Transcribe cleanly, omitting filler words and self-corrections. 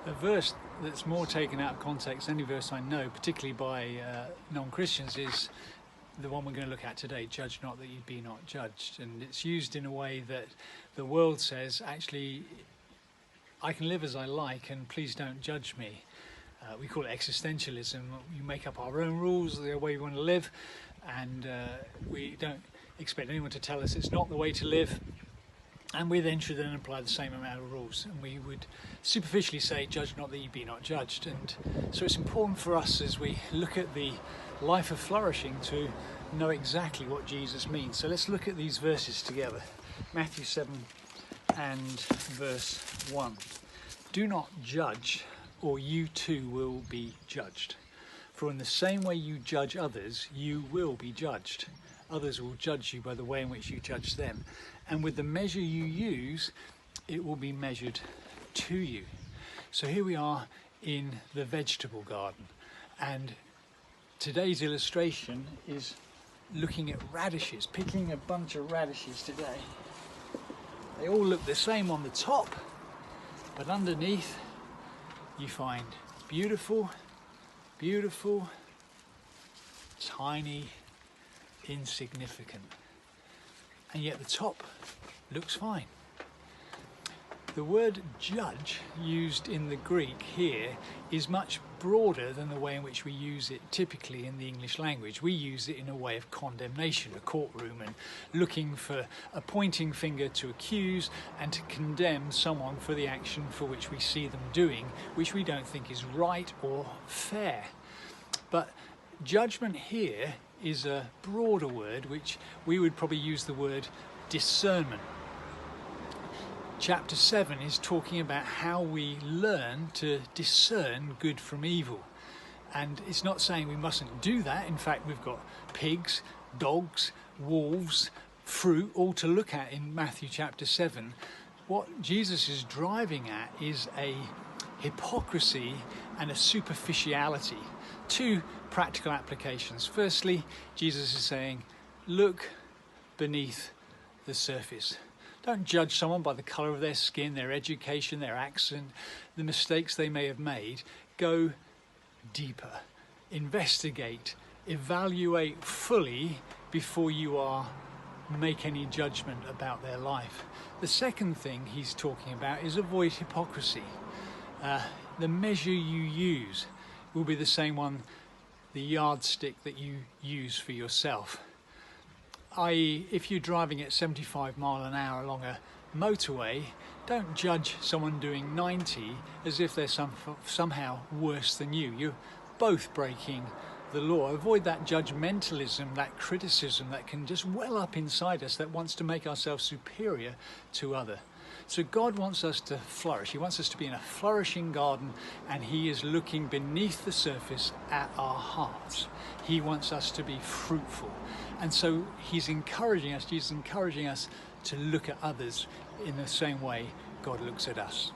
A verse that's more taken out of context, any verse I know, particularly by non-Christians, is the one we're going to look at today, judge not that you be not judged. And it's used in a way that the world says, actually, I can live as I like and please don't judge me. We call it existentialism. You make up our own rules, the way we want to live, and we don't expect anyone to tell us it's not the way to live. And we then should then apply the same amount of rules, and we would superficially say, judge not that you be not judged. And so it's important for us as we look at the life of flourishing to know exactly what Jesus means. So let's look at these verses together. Matthew 7 and verse 1. Do not judge, or you too will be judged. For in the same way you judge others, you will be judged. Others will judge you by the way in which you judge them. And with the measure you use, it will be measured to you. So here we are in the vegetable garden. And today's illustration is looking at radishes, picking a bunch of radishes today. They all look the same on the top, but underneath you find beautiful, beautiful, tiny, insignificant. And yet the top looks fine. The word judge used in the Greek here is much broader than the way in which we use it typically in the English language. We use it in a way of condemnation, a courtroom, and looking for a pointing finger to accuse and to condemn someone for the action for which we see them doing, which we don't think is right or fair. But judgment here is a broader word, which we would probably use the word discernment. Chapter 7 is talking about how we learn to discern good from evil. And it's not saying we mustn't do that. In fact, we've got pigs, dogs, wolves, fruit, all to look at in Matthew chapter 7. What Jesus is driving at is a hypocrisy and a superficiality. Two practical applications. Firstly, Jesus is saying, look beneath the surface. Don't judge someone by the colour of their skin, their education, their accent, the mistakes they may have made. Go deeper. Investigate. Evaluate fully before you make any judgment about their life. The second thing he's talking about is avoid hypocrisy. The measure you use will be the same one, the yardstick that you use for yourself. I.e., if you're driving at 75 miles an hour along a motorway, don't judge someone doing 90 as if they're somehow worse than you. You're both breaking the law. Avoid that judgmentalism, that criticism that can just well up inside us, that wants to make ourselves superior to others. So God wants us to flourish. He wants us to be in a flourishing garden, and he is looking beneath the surface at our hearts. He wants us to be fruitful. And so Jesus is encouraging us to look at others in the same way God looks at us.